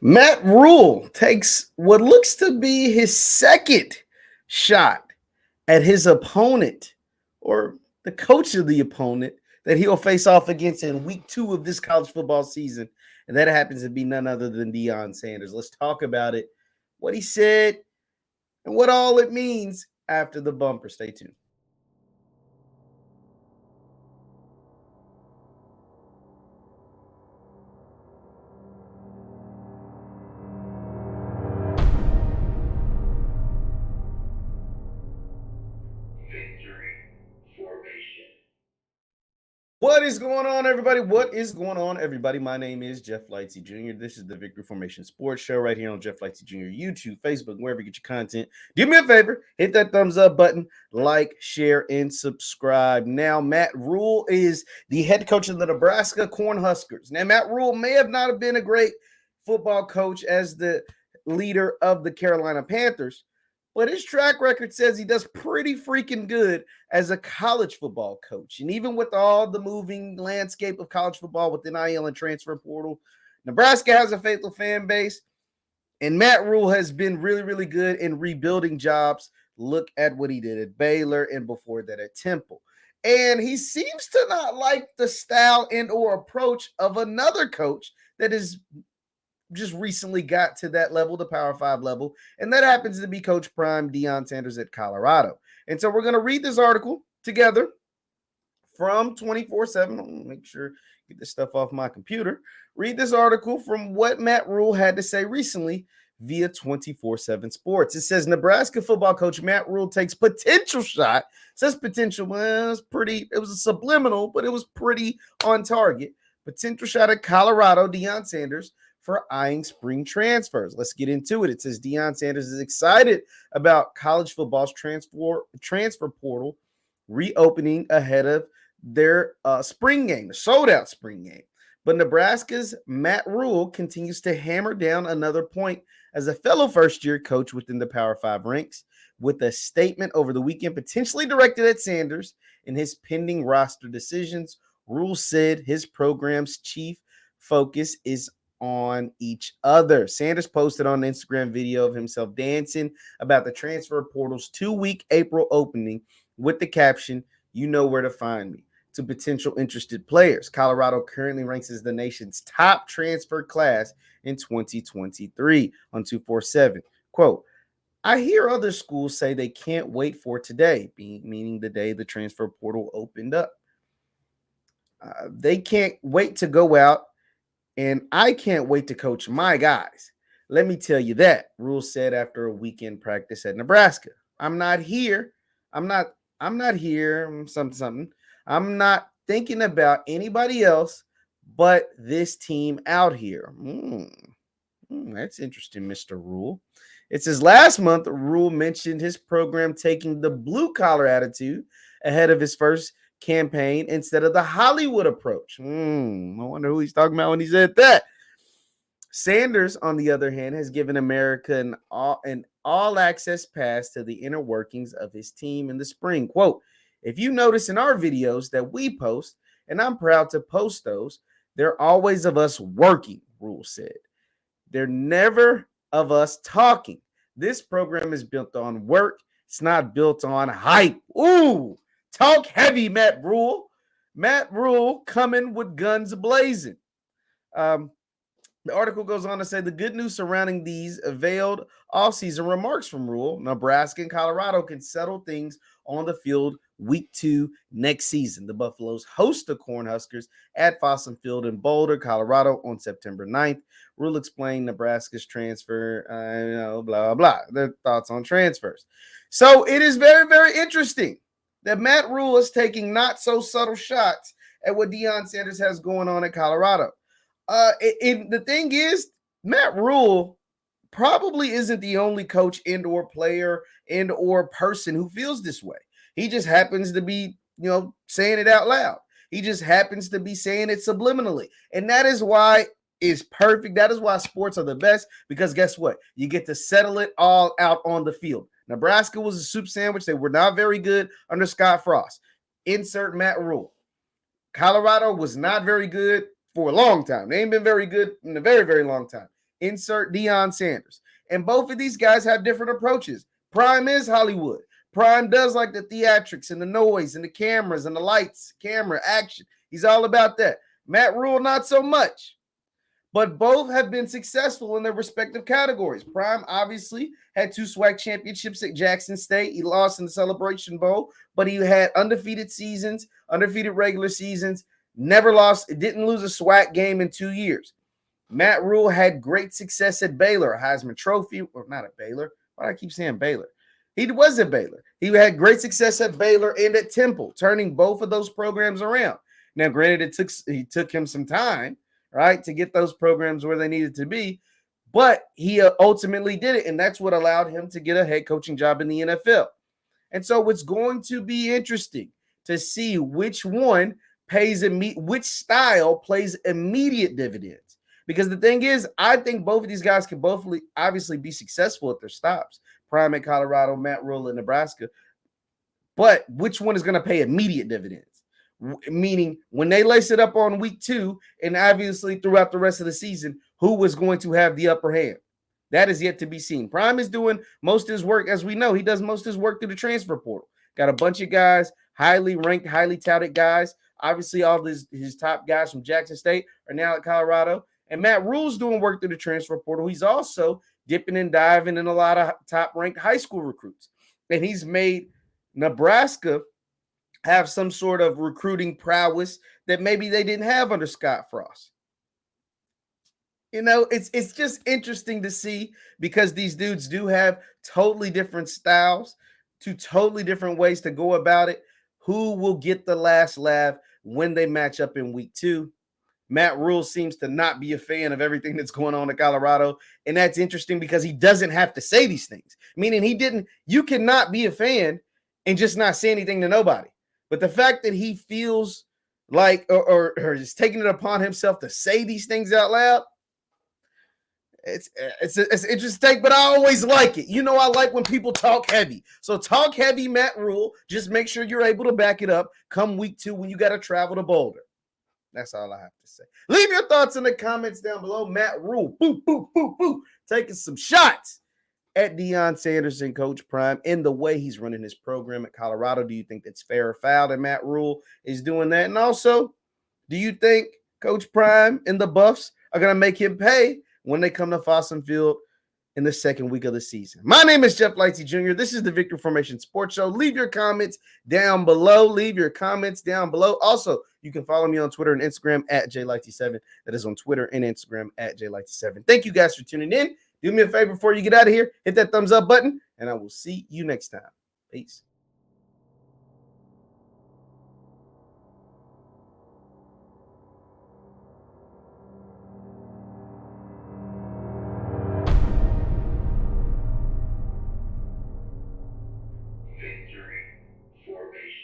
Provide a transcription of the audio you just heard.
Matt Rhule takes what looks to be his second shot at his opponent or the coach of the opponent that he'll face off against in week 2 of this college football season. And that happens to be none other than Deion Sanders. Let's talk about it, what he said, and what all it means after the bumper. Stay tuned. What is going on, everybody? What is going on, everybody? My name is Jeff Lightsy Jr. This is the Victory Formation Sports Show right here on Jeff Lightsy Jr. YouTube, Facebook, wherever you get your content. Do me a favor, hit that thumbs up button, like, share, and subscribe. Now, Matt Rhule is the head coach of the Nebraska Cornhuskers. Now, Matt Rhule may have not have been a great football coach as the leader of the Carolina Panthers, but his track record says he does pretty freaking good as a college football coach. And even with all the moving landscape of college football with NIL and transfer portal, Nebraska has a faithful fan base. And Matt Rhule has been really, really good in rebuilding jobs. Look at what he did at Baylor and before that at Temple. And he seems to not like the style and or approach of another coach that is just recently got to that level, the Power 5 level, and that happens to be Coach Prime Deion Sanders at Colorado. And so we're going to read this article together from 24/7. I'll make sure get this stuff off my computer. Read this article from what Matt Rhule had to say recently via 24/7 Sports. It says Nebraska football coach Matt Rhule takes potential shot. Says potential. Well, it was a subliminal, but it was pretty on target. Potential shot at Colorado, Deion Sanders, for eyeing spring transfers. Let's get into it. It says Deion Sanders is excited about college football's transfer portal reopening ahead of their spring game, the sold-out spring game. But Nebraska's Matt Rhule continues to hammer down another point as a fellow first-year coach within the Power 5 ranks with a statement over the weekend potentially directed at Sanders in his pending roster decisions. Rhule said his program's chief focus is on each other. Sanders posted on Instagram video of himself dancing about the transfer portal's 2-week April opening with the caption, "You know where to find me," to potential interested players. Colorado currently ranks as the nation's top transfer class in 2023 on 247. Quote, "I hear other schools say they can't wait for today," meaning the day the transfer portal opened up. They can't wait to go out, and I can't wait to coach my guys. Let me tell you that," Rhule said after a weekend practice at Nebraska. I'm not here. I'm not here. Something. I'm not thinking about anybody else but this team out here. That's interesting, Mr. Rhule. It says last month, Rhule mentioned his program taking the blue collar attitude ahead of his first campaign instead of the Hollywood approach. I wonder who he's talking about when he said that. Sanders, on the other hand, has given America an all access pass to the inner workings of his team in the spring. Quote, "If you notice in our videos that we post, and I'm proud to post those, they're always of us working," Rhule said. "They're never of us talking. This program is built on work. It's not built on hype." Ooh, talk heavy, Matt Rhule. Matt Rhule coming with guns blazing. The article goes on to say the good news surrounding these veiled offseason remarks from Rhule: Nebraska and Colorado can settle things on the field week 2 next season. The Buffaloes host the Cornhuskers at Fossum Field in Boulder, Colorado on September 9th. Rhule explained Nebraska's transfer, blah, blah, blah, their thoughts on transfers. So it is very, very interesting that Matt Rhule is taking not so subtle shots at what Deion Sanders has going on at Colorado. The thing is, Matt Rhule probably isn't the only coach and or player and or person who feels this way. He just happens to be, saying it out loud. He just happens to be saying it subliminally. And that is why it's perfect. That is why sports are the best, because guess what? You get to settle it all out on the field. Nebraska was a soup sandwich. They were not very good under Scott Frost. Insert Matt Rhule. Colorado was not very good for a long time. They ain't been very good in a very, very long time. insert Deion Sanders. And both of these guys have different approaches. Prime is Hollywood. Prime does like the theatrics and the noise and the cameras and the lights, camera, action. He's all about that. Matt Rhule, not so much. But both have been successful in their respective categories. Prime obviously had 2 SWAC championships at Jackson State. He lost in the Celebration Bowl, but he had undefeated seasons, undefeated regular seasons, never lost, didn't lose a SWAC game in 2 years. Matt Rhule had great success at Baylor, a Heisman Trophy, or not at Baylor. Why do I keep saying Baylor? He was at Baylor. He had great success at Baylor and at Temple, turning both of those programs around. Now, granted, it took him some time, right, to get those programs where they needed to be, but he ultimately did it, and that's what allowed him to get a head coaching job in the NFL. And so it's going to be interesting to see which one which style plays immediate dividends. Because the thing is, I think both of these guys can both obviously be successful at their stops. Prime at Colorado, Matt Rhule at Nebraska. But which one is going to pay immediate dividends? Meaning when they lace it up on week 2 and obviously throughout the rest of the season, who was going to have the upper hand? That is yet to be seen. Prime is doing most of his work, as we know. He does most of his work through the transfer portal. Got a bunch of guys, highly ranked, highly touted guys. Obviously, all of his top guys from Jackson State are now at Colorado. And Matt Rhule's doing work through the transfer portal. He's also dipping and diving in a lot of top-ranked high school recruits. And he's made Nebraska have some sort of recruiting prowess that maybe they didn't have under Scott Frost. You know, it's just interesting to see because these dudes do have totally different styles, 2 totally different ways to go about it. Who will get the last laugh when they match up in week 2? Matt Rhule seems to not be a fan of everything that's going on in Colorado. And that's interesting because he doesn't have to say these things. Meaning you cannot be a fan and just not say anything to nobody. But the fact that he feels like or is taking it upon himself to say these things out loud, it's an interesting take, but I always like it. You know, I like when people talk heavy. So talk heavy, Matt Rhule. Just make sure you're able to back it up come week 2 when you got to travel to Boulder. That's all I have to say. Leave your thoughts in the comments down below. Matt Rhule, boo, boo, boo, boo, taking some shots at Deion Sanders and Coach Prime in the way he's running his program at Colorado. Do you think that's fair or foul that Matt Rhule is doing that? And also, do you think Coach Prime and the Buffs are going to make him pay when they come to Fossum Field in the second week of the season? My name is Jeff Lightsy Jr. This is the Victory Formation Sports Show. Leave your comments down below. Also, you can follow me on Twitter and Instagram at JLightsy7. That is on Twitter and Instagram at JLightsy7. Thank you guys for tuning in. Do me a favor before you get out of here. Hit that thumbs up button, and I will see you next time. Peace.